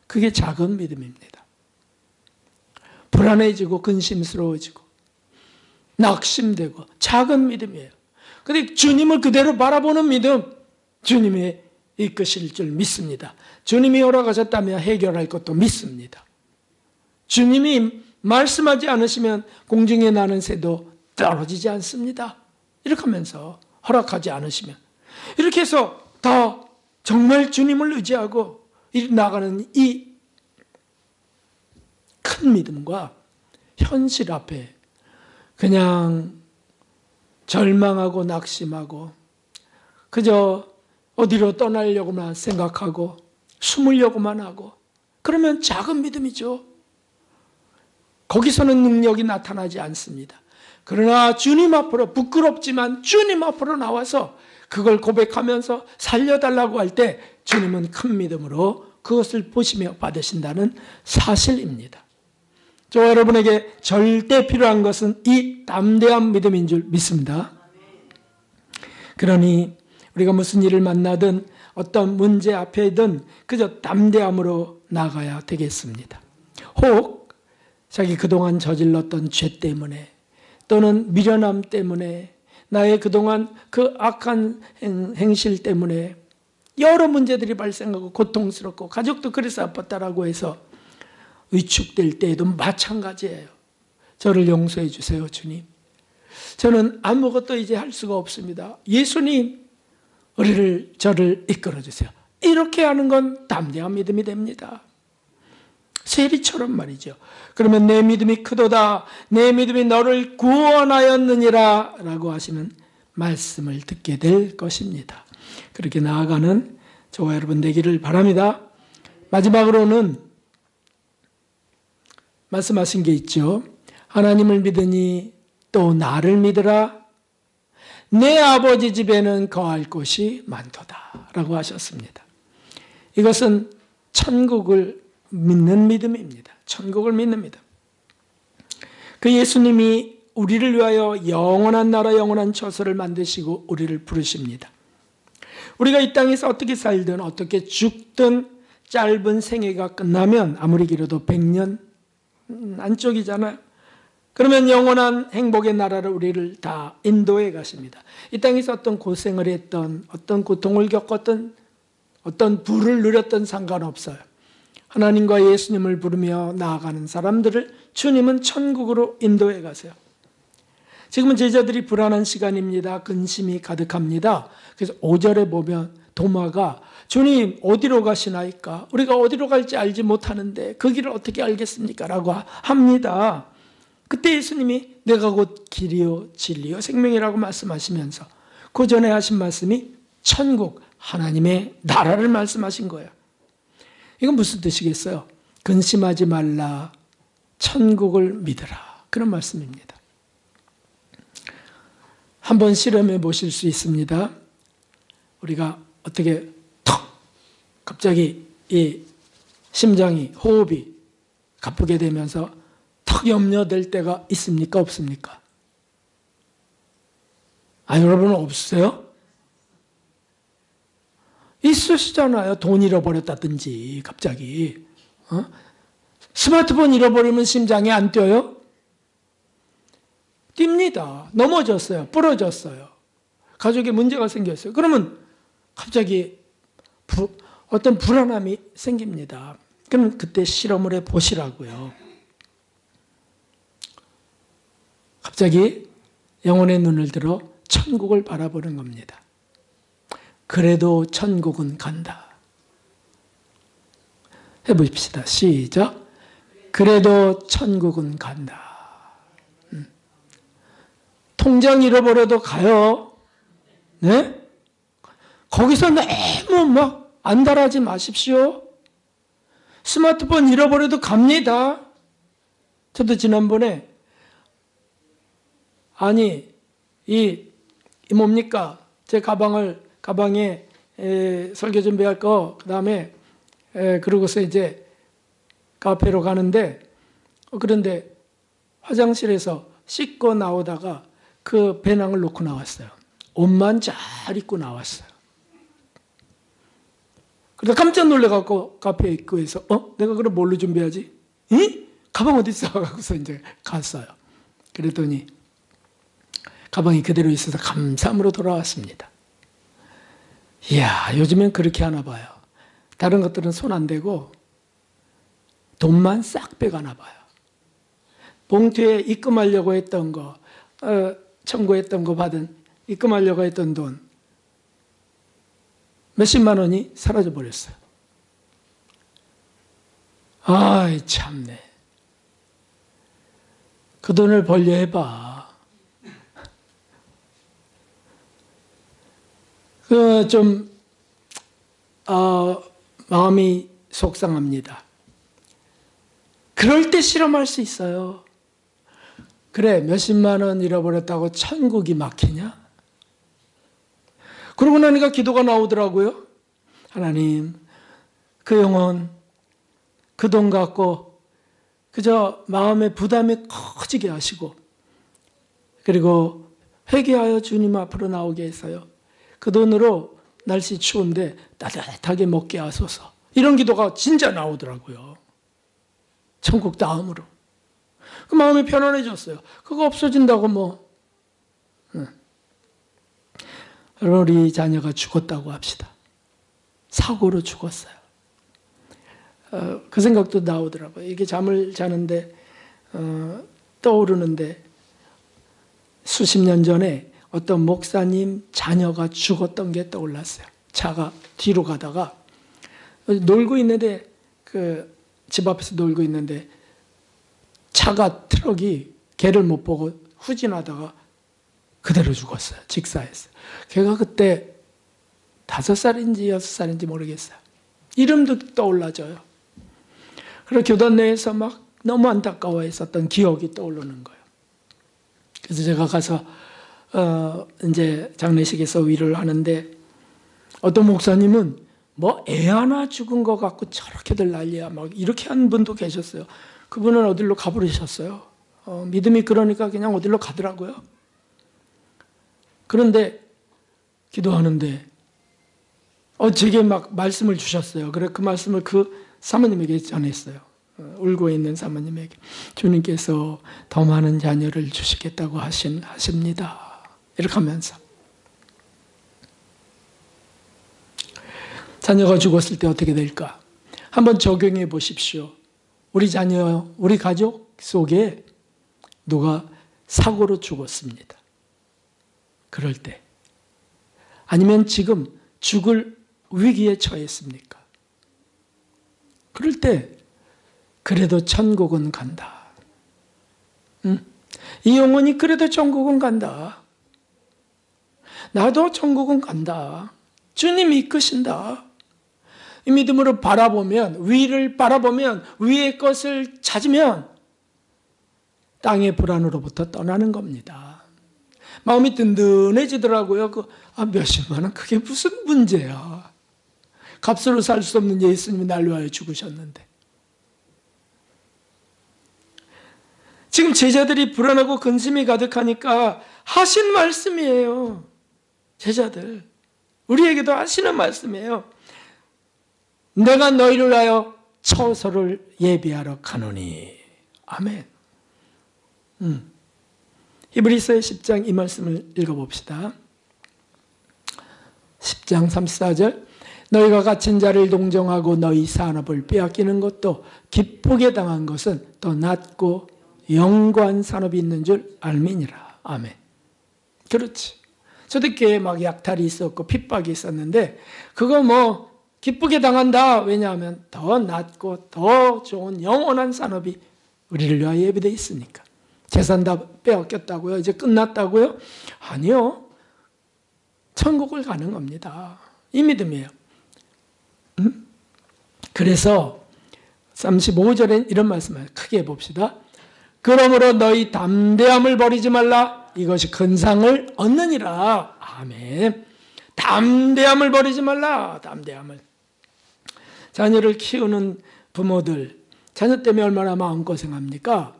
그게 작은 믿음입니다. 불안해지고 근심스러워지고 낙심되고 작은 믿음이에요. 그런데 주님을 그대로 바라보는 믿음, 주님이 이끄실 줄 믿습니다. 주님이 허락하셨다면 해결할 것도 믿습니다. 주님이 말씀하지 않으시면 공중에 나는 새도 떨어지지 않습니다. 이렇게 하면서 허락하지 않으시면 이렇게 해서 더 정말 주님을 의지하고 나가는 이 큰 믿음과 현실 앞에 그냥 절망하고 낙심하고 그저 어디로 떠나려고만 생각하고 숨으려고만 하고 그러면 작은 믿음이죠. 거기서는 능력이 나타나지 않습니다. 그러나 주님 앞으로 부끄럽지만 주님 앞으로 나와서 그걸 고백하면서 살려달라고 할 때 주님은 큰 믿음으로 그것을 보시며 받으신다는 사실입니다. 저와 여러분에게 절대 필요한 것은 이 담대한 믿음인 줄 믿습니다. 그러니 우리가 무슨 일을 만나든 어떤 문제 앞에든 그저 담대함으로 나가야 되겠습니다. 혹 자기 그동안 저질렀던 죄 때문에 또는 미련함 때문에 나의 그동안 그 악한 행실 때문에 여러 문제들이 발생하고 고통스럽고 가족도 그래서 아팠다라고 해서 위축될 때에도 마찬가지예요. 저를 용서해 주세요, 주님. 저는 아무것도 이제 할 수가 없습니다. 예수님, 저를 이끌어 주세요. 이렇게 하는 건 담대한 믿음이 됩니다. 세리처럼 말이죠. 그러면 내 믿음이 크도다. 내 믿음이 너를 구원하였느니라 라고 하시는 말씀을 듣게 될 것입니다. 그렇게 나아가는 저와 여러분 되기를 바랍니다. 마지막으로는 말씀하신 게 있죠. 하나님을 믿으니 또 나를 믿으라. 내 아버지 집에는 거할 곳이 많도다 라고 하셨습니다. 이것은 천국을 믿는 믿음입니다. 천국을 믿는 믿음. 그 예수님이 우리를 위하여 영원한 나라 영원한 처소를 만드시고 우리를 부르십니다. 우리가 이 땅에서 어떻게 살든 어떻게 죽든 짧은 생애가 끝나면 아무리 길어도 100년 안쪽이잖아요. 그러면 영원한 행복의 나라를 우리를 다 인도해 가십니다. 이 땅에서 어떤 고생을 했던 어떤 고통을 겪었던 어떤 부를 누렸던 상관없어요. 하나님과 예수님을 부르며 나아가는 사람들을 주님은 천국으로 인도해 가세요. 지금은 제자들이 불안한 시간입니다. 근심이 가득합니다. 그래서 5절에 보면 도마가 주님 어디로 가시나이까? 우리가 어디로 갈지 알지 못하는데 그 길을 어떻게 알겠습니까? 라고 합니다. 그때 예수님이 내가 곧 길이요 진리요 생명이라고 말씀하시면서 그 전에 하신 말씀이 천국 하나님의 나라를 말씀하신 거예요. 이건 무슨 뜻이겠어요? 근심하지 말라 천국을 믿으라 그런 말씀입니다. 한번 실험해 보실 수 있습니다. 우리가 어떻게 갑자기 이 심장이 호흡이 가쁘게 되면서 턱 염려될 때가 있습니까? 없습니까? 여러분은 없으세요? 있으시잖아요. 돈 잃어버렸다든지 갑자기 스마트폰 잃어버리면 심장이 안 뛰어요? 뜁니다. 넘어졌어요. 부러졌어요. 가족에 문제가 생겼어요. 그러면 갑자기 어떤 불안함이 생깁니다. 그럼 그때 실험을 해 보시라고요. 갑자기 영혼의 눈을 들어 천국을 바라보는 겁니다. 그래도 천국은 간다. 해보십시다. 시작. 그래도 천국은 간다. 통장 잃어버려도 가요. 네? 거기서 너무 막 안달하지 마십시오. 스마트폰 잃어버려도 갑니다. 저도 지난번에 이 뭡니까? 제 가방에 설교 준비할 거, 그 다음에 그러고서 이제 카페로 가는데, 그런데 화장실에서 씻고 나오다가 그 배낭을 놓고 나왔어요. 옷만 잘 입고 나왔어요. 그래서 깜짝 놀래갖고 카페에 입구에서 내가 그럼 뭘로 준비하지? 가방 어디 있어? 하고서 이제 갔어요. 그랬더니 가방이 그대로 있어서 감사함으로 돌아왔습니다. 이야, 요즘엔 그렇게 하나 봐요. 다른 것들은 손 안 대고 돈만 싹 빼가나 봐요. 봉투에 입금하려고 했던 거, 청구했던 거 받은, 입금하려고 했던 돈 몇십만 원이 사라져 버렸어요. 아이, 참네. 그 돈을 벌려 해봐. 좀 마음이 속상합니다. 그럴 때 실험할 수 있어요. 그래, 몇십만 원 잃어버렸다고 천국이 막히냐? 그러고 나니까 기도가 나오더라고요. 하나님, 그 영혼, 그 돈 갖고 그저 마음의 부담이 커지게 하시고, 그리고 회개하여 주님 앞으로 나오게 해서요. 그 돈으로 날씨 추운데 따뜻하게 먹게 하소서. 이런 기도가 진짜 나오더라고요. 천국 다음으로. 그 마음이 편안해졌어요. 그거 없어진다고 뭐. 우리 자녀가 죽었다고 합시다. 사고로 죽었어요. 그 생각도 나오더라고요. 이게 잠을 자는데 떠오르는데, 수십 년 전에 어떤 목사님 자녀가 죽었던 게 떠올랐어요. 차가 뒤로 가다가 놀고 있는데, 그 집 앞에서 놀고 있는데 차가, 트럭이 걔를 못 보고 후진하다가 그대로 죽었어요. 직사했어요. 걔가 그때 5살인지 6살인지 모르겠어요. 이름도 떠올라져요. 그리고 교단 내에서 막 너무 안타까워했었던 기억이 떠오르는 거예요. 그래서 제가 가서 이제 장례식에서 위로를 하는데, 어떤 목사님은 뭐 애 하나 죽은 것 같고 저렇게들 난리야, 막 이렇게 한 분도 계셨어요. 그분은 어디로 가버리셨어요. 믿음이 그러니까 그냥 어디로 가더라고요. 그런데 기도하는데 제게 막 말씀을 주셨어요. 그래, 그 말씀을 그 사모님에게 전했어요. 울고 있는 사모님에게. 주님께서 더 많은 자녀를 주시겠다고 하십니다. 이렇게 하면서. 자녀가 죽었을 때 어떻게 될까? 한번 적용해 보십시오. 우리 자녀, 우리 가족 속에 누가 사고로 죽었습니다. 그럴 때. 아니면 지금 죽을 위기에 처했습니까? 그럴 때 그래도 천국은 간다. 이 영혼이 그래도 천국은 간다. 나도 천국은 간다. 주님이 이끄신다. 이 믿음으로 바라보면, 위를 바라보면, 위의 것을 찾으면 땅의 불안으로부터 떠나는 겁니다. 마음이 든든해지더라고요. 몇십만 원 그게 무슨 문제야. 값으로 살 수 없는 예수님이 날 위하여 죽으셨는데. 지금 제자들이 불안하고 근심이 가득하니까 하신 말씀이에요. 제자들, 우리에게도 하시는 말씀이에요. 내가 너희를 위하여 처소를 예비하러 가노니. 아멘. 히브리서의 10장 이 말씀을 읽어봅시다. 10장 34절. 너희가 갇힌 자를 동정하고 너희 산업을 빼앗기는 것도 기쁘게 당한 것은 더 낫고 영구한 산업이 있는 줄 알미니라. 아멘. 그렇지. 초대교회에 막 약탈이 있었고 핍박이 있었는데 그거 뭐 기쁘게 당한다. 왜냐하면 더 낫고 더 좋은 영원한 산업이 우리를 위하여 예비되어 있으니까. 재산 다 빼앗겼다고요? 이제 끝났다고요? 아니요. 천국을 가는 겁니다. 이 믿음이에요. 그래서 35절엔 이런 말씀을 크게 해봅시다. 그러므로 너희 담대함을 버리지 말라. 이것이 큰 상을 얻느니라. 아멘. 담대함을 버리지 말라. 담대함을. 자녀를 키우는 부모들, 자녀 때문에 얼마나 마음고생합니까?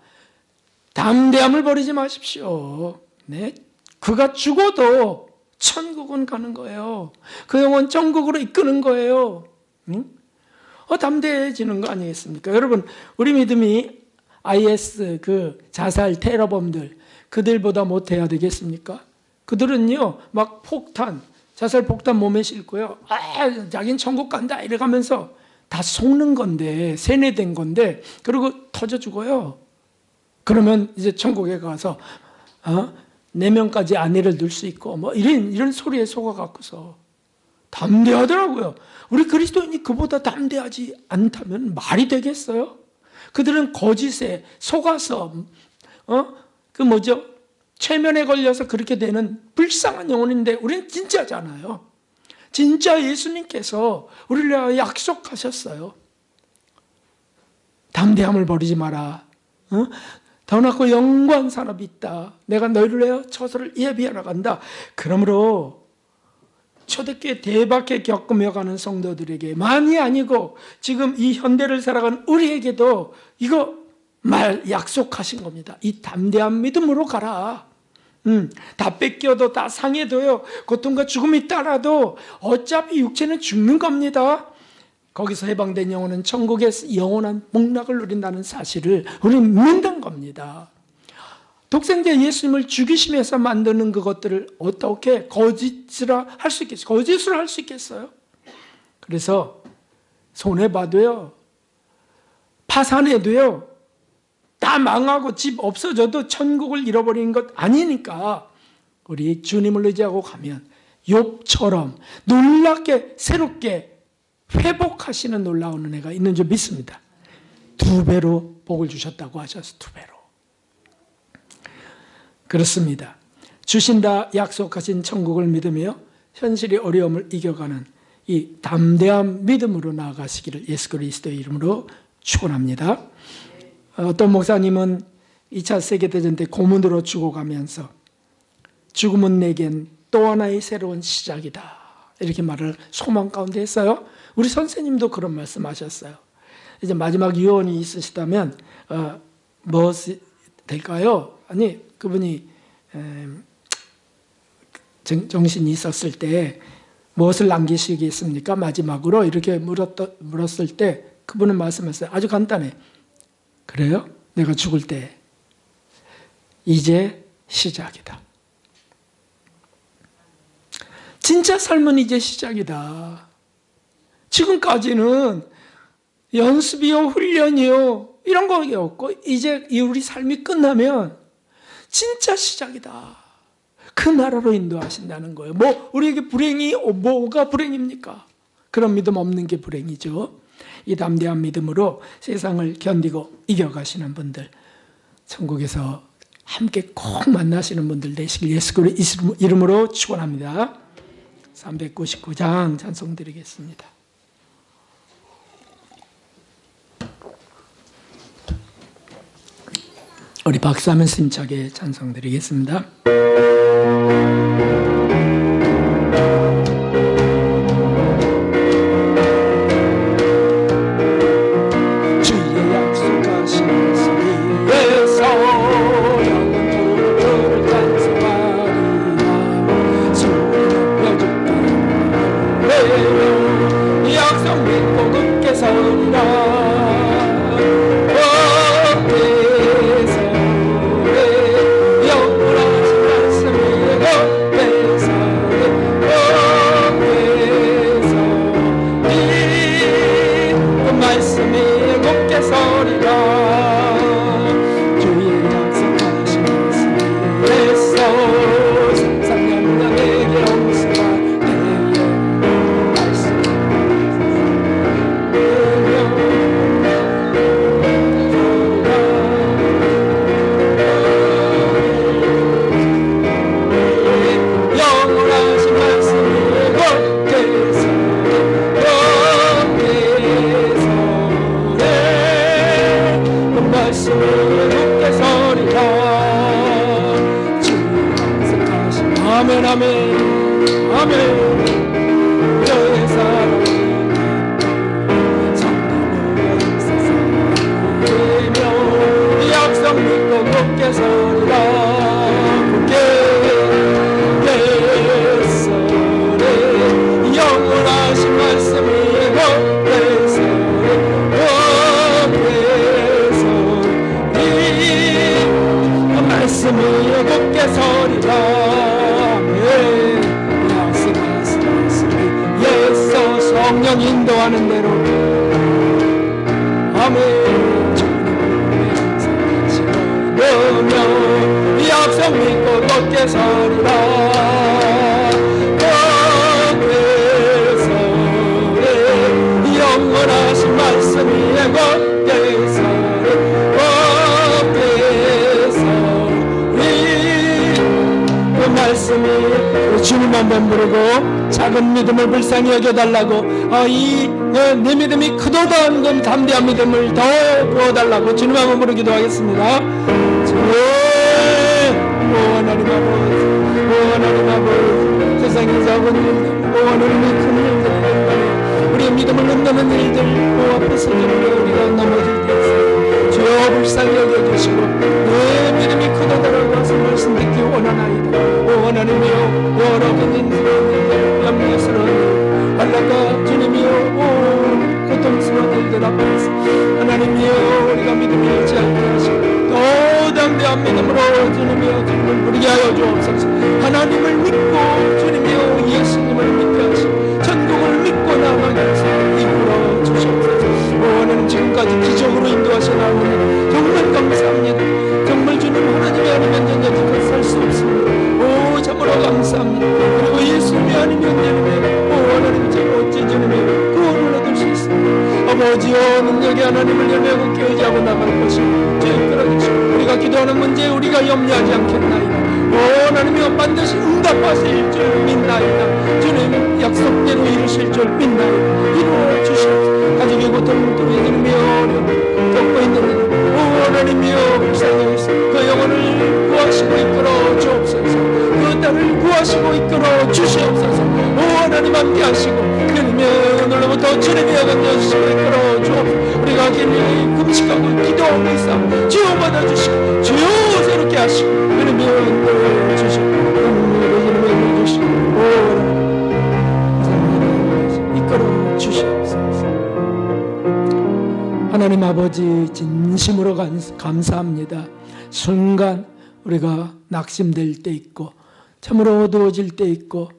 담대함을 버리지 마십시오. 네? 그가 죽어도 천국은 가는 거예요. 그 영혼 천국으로 이끄는 거예요. 응? 담대해지는 거 아니겠습니까? 여러분, 우리 믿음이 IS 그 자살 테러범들 그들보다 못해야 되겠습니까? 그들은요 막 폭탄 자살 폭탄 몸에 싣고요 자긴 천국 간다 이래가면서 다 속는 건데 세뇌된 건데 그리고 터져 죽어요. 그러면 이제 천국에 가서 4명까지 아내를 둘 수 있고 뭐 이런 소리에 속아갖고서 담대하더라고요. 우리 그리스도인이 그보다 담대하지 않다면 말이 되겠어요? 그들은 거짓에 속아서 최면에 걸려서 그렇게 되는 불쌍한 영혼인데 우리는 진짜잖아요. 진짜 예수님께서 우리를 위하여 약속하셨어요. 담대함을 버리지 마라. 더 낫고 영광 산업이 있다. 내가 너희를 위하여 처소를 예비하러 간다. 그러므로 초대교회 대박에 겪으며 가는 성도들에게 많이 아니고 지금 이 현대를 살아가는 우리에게도 이거 약속하신 겁니다. 이 담대한 믿음으로 가라. 다 뺏겨도 다 상해도요 고통과 죽음이 따라도 어차피 육체는 죽는 겁니다. 거기서 해방된 영혼은 천국에서 영원한 복락을 누린다는 사실을 우리는 믿는 겁니다. 독생자 예수님을 죽이시면서 만드는 그것들을 어떻게 거짓으로 할 수 있겠어요? 거짓으로 할 수 있겠어요? 그래서 손해봐도요, 파산해도요, 다 망하고 집 없어져도 천국을 잃어버리는 것 아니니까 우리 주님을 의지하고 가면 욥처럼 놀랍게 새롭게 회복하시는 놀라운 은혜가 있는 줄 믿습니다. 2배로 복을 주셨다고 하셔서 2배로. 그렇습니다. 주신다 약속하신 천국을 믿으며 현실의 어려움을 이겨가는 이 담대한 믿음으로 나아가시기를 예수 그리스도의 이름으로 축원합니다. 어떤 목사님은 2차 세계대전 때 고문으로 죽어가면서 죽음은 내겐 또 하나의 새로운 시작이다. 이렇게 말을 소망 가운데 했어요. 우리 선생님도 그런 말씀하셨어요. 이제 마지막 유언이 있으시다면 무엇이 될까요? 아니 그분이 정신이 있었을 때 무엇을 남기시겠습니까? 마지막으로 이렇게 물었을 때 그분은 말씀하셨어요. 아주 간단해. 그래요? 내가 죽을 때 이제 시작이다. 진짜 삶은 이제 시작이다. 지금까지는 연습이요, 훈련이요, 이런 거였고, 이제 우리 삶이 끝나면 진짜 시작이다. 그 나라로 인도하신다는 거예요. 우리에게 불행이, 뭐가 불행입니까? 그런 믿음 없는 게 불행이죠. 이 담대한 믿음으로 세상을 견디고 이겨가시는 분들, 천국에서 함께 꼭 만나시는 분들 되시길 예수 그리스도 이름으로 축원합니다. 399장 찬송 드리겠습니다. 우리 박사면 심차게 찬송 드리겠습니다. 주의 약속하신 위에서 영원토록 찬송하리라. 소리 높여줄게 약속 믿고 굳게 서리라. 영원하신 말씀 위에 아멘 아멘 아멘. 너의 사랑이 성령으로 있어서 되며 약속 믿고 굳게 서리라. 영원하신 말씀이 겉에서 그 말씀이 곱게 서리라. 예수 성령 인도하는 대로 아멘. 주님의 약속 믿고 곱게 서리라. 영원하신 말씀이 곱게서 그 말씀이 주님 한번 부르고 작은 믿음을 불쌍히 여겨달라고 내 믿음이 크도다 하는 건 담대한 믿음을 더 부어달라고 주님 한번 부르기도 하겠습니다. 하나님 아버지, 하나님 아버지, 세상의 작은 일들, 하나님의 큰 일들, 우리의 믿음을 흔드는 일들 앞에서 우리가 넘어질 때 있어요. 주여 불쌍히 여겨주시고 내 믿음이 크다라고 하신 말씀 듣기 원하나이다. 오 하나님이여, 여러분 인생의 일들, 염려스러운 일, 안락과 주님이여, 오 고통스러운 일들 앞에서 하나님이여, 우리가 믿음이 잃지 않게 하시고 더 담대한 믿음으로 주님이여 주님을 부르게 하여 주옵소서. 하나님을 믿고 주님이여 예수님을 믿게 하시고 천국을 믿고 나아가게 하시고 이끌어 주시옵소서. 오 하나님, 지금까지 기적으로 인도하신 하나님 정말 감사합니다. 정말 주님 하나님이 아니면 전혀 살 수 없습니다. 오 참으로 감사합니다. 그리고 예수님이 아니면 주님의 오 하나님 제가 어찌 주님의 구원을 얻을 수 있습니다. 아버지여, 능력의 하나님을 열매하고 깨우지하고 나갈 것이 주여 이끌어주시고 우리가 기도하는 문제에 우리가 염려하지 않겠나이다. 오 하나님이여, 반드시 응답하실 줄 믿나이다. 주님 약속대로 이루실 줄 믿나이다. 이루어 주시옵소서. 가족의 고통을 통해 주님의 어려움 겪고 있는 오 하나님이여 불쌍히 여기시고 그 영혼을 구하시고 이끌어 주옵소서. 그 딸을 구하시고 이끌어 주시옵소서. 오 하나님 함께 하시고 주님의 오늘로부터 주님의 영혼 주시고 이끌어 주옵소서. 우리가 길이 금식하고 기도하고 있어 주여 받아주시고 주여 새롭게 하시고 주님의 영혼 주시고 주님의 영혼 주시고 오 이끌어 주시옵소서. 하나님 아버지, 진심으로 감사합니다. 순간 우리가 낙심될 때 있고 참으로 어두워질 때 있고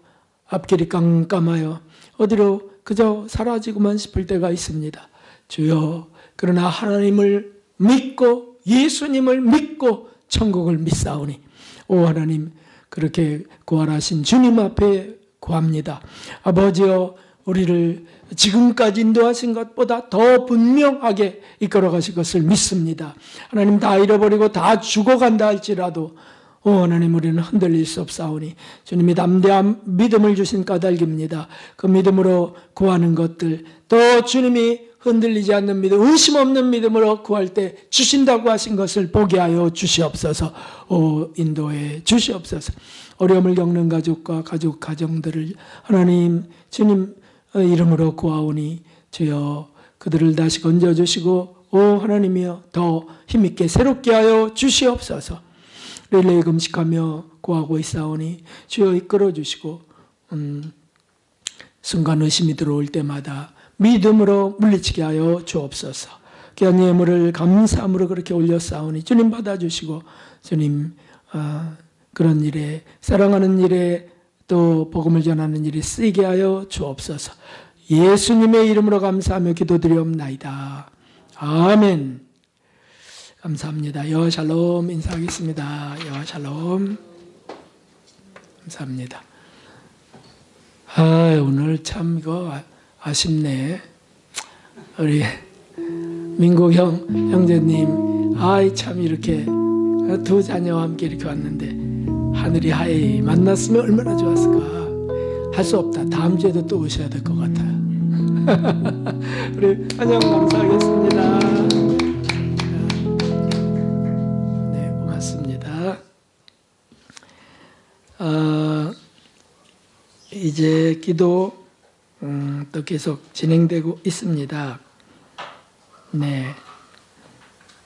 앞길이 깜깜하여 어디로 그저 사라지고만 싶을 때가 있습니다. 주여, 그러나 하나님을 믿고 예수님을 믿고 천국을 믿사오니 오 하나님, 그렇게 구원하신 주님 앞에 구합니다. 아버지여, 우리를 지금까지 인도하신 것보다 더 분명하게 이끌어 가실 것을 믿습니다. 하나님, 다 잃어버리고 다 죽어간다 할지라도 오 하나님, 우리는 흔들릴 수 없사오니 주님이 담대한 믿음을 주신 까닭입니다. 그 믿음으로 구하는 것들, 또 주님이 흔들리지 않는 믿음, 의심 없는 믿음으로 구할 때 주신다고 하신 것을 보게 하여 주시옵소서. 오 인도해 주시옵소서. 어려움을 겪는 가족과 가정들을 하나님 주님 이름으로 구하오니 주여 그들을 다시 건져주시고 오 하나님이여 더 힘있게 새롭게 하여 주시옵소서. 릴레이 금식하며 구하고 있사오니 주여 이끌어주시고 순간 의심이 들어올 때마다 믿음으로 물리치게 하여 주옵소서. 귀한 예물을 감사함으로 그렇게 올렸사오니 주님 받아주시고 주님 그런 일에, 사랑하는 일에 또 복음을 전하는 일에 쓰이게 하여 주옵소서. 예수님의 이름으로 감사하며 기도드리옵나이다. 아멘. 감사합니다. 여호와 샬롬 인사하겠습니다. 여호와 샬롬. 감사합니다. 오늘 참 이거 아쉽네. 우리 민국 형제님, 참 이렇게 두 자녀와 함께 이렇게 왔는데 하늘이 하얘 만났으면 얼마나 좋았을까. 할 수 없다. 다음 주에도 또 오셔야 될 것 같아요. 우리 환영 감사하겠습니다. 네, 고맙습니다. 이제 기도 또 계속 진행되고 있습니다. 네.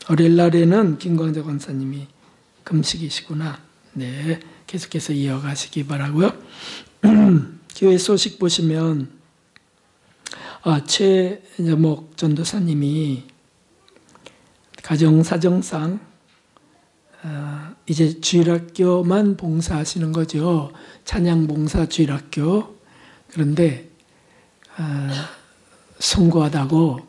월요일 날에는 김광재 권사님이 금식이시구나. 네. 계속해서 이어가시기 바라고요. 교회 소식 보시면 최여목 전도사님이 가정사정상 이제 주일학교만 봉사하시는 거죠. 찬양봉사 주일학교. 그런데 송구하다고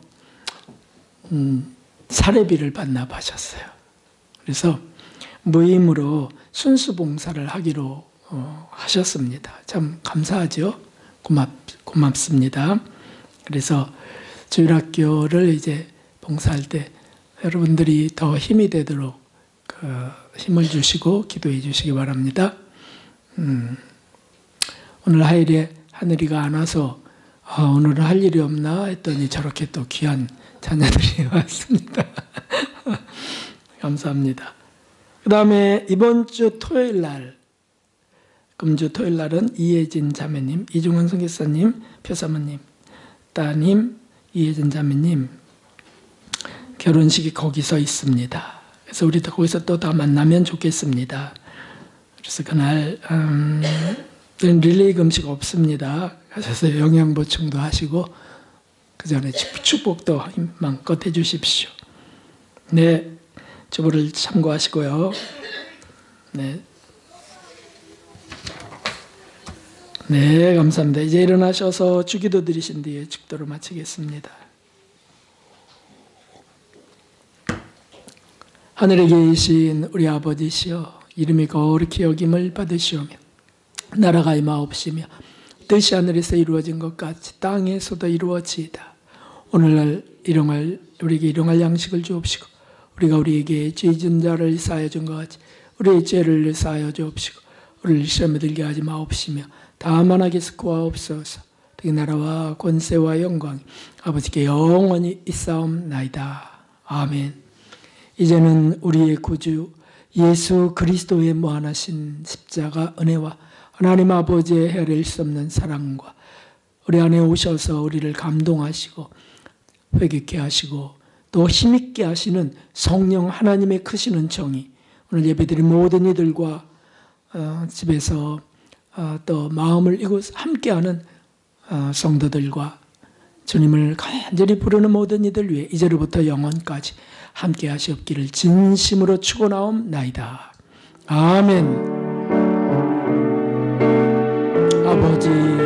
사례비를 반납 하셨어요. 그래서 무임으로 순수봉사를 하기로 하셨습니다. 참 감사하죠. 고맙습니다. 그래서 주일학교를 이제 봉사할 때 여러분들이 더 힘이 되도록 힘을 주시고 기도해 주시기 바랍니다. 오늘 하일에 하늘이가 안 와서 오늘은 할 일이 없나 했더니 저렇게 또 귀한 자녀들이 왔습니다. 감사합니다. 그 다음에 이번 주 토요일 날, 금주 토요일 날은 이혜진 자매님, 이중원 선교사님, 표사모님, 따님, 이혜진 자매님 결혼식이 거기서 있습니다. 그래서 우리 거기서 또 다 만나면 좋겠습니다. 그래서 그날 릴레이 금식 없습니다. 가셔서 영양 보충도 하시고 그 전에 축복도 마음껏 해주십시오. 네, 주보를 참고하시고요. 네, 네, 감사합니다. 이제 일어나셔서 주기도 드리신 뒤에 축도를 마치겠습니다. 하늘에 계신 우리 아버지시여, 이름이 거룩히 여김을 받으시오며 나라가 임하옵시며 뜻이 하늘에서 이루어진 것 같이 땅에서도 이루어지이다. 오늘날 우리에게 일용할 양식을 주옵시고 우리가 우리에게 죄 지은 자를 사하여 준 것 같이 우리의 죄를 사하여 주옵시고 우리를 시험에 들게 하지 마옵시며 다만 악에서 구하옵소서. 그 나라와 권세와 영광이 아버지께 영원히 있사옵나이다. 아멘. 이제는 우리의 구주 예수 그리스도의 무한하신 십자가 은혜와 하나님 아버지의 헤아릴 수 없는 사랑과 우리 안에 오셔서 우리를 감동하시고 회개케 하시고 또 힘있게 하시는 성령 하나님의 크신 은총이 오늘 예배드린 모든 이들과 집에서 또 마음을 이고 함께하는 성도들과 주님을 간절히 부르는 모든 이들 위해 이제로부터 영원까지 함께 하시옵기를 진심으로 축원하옵나이다. 아멘. 아버지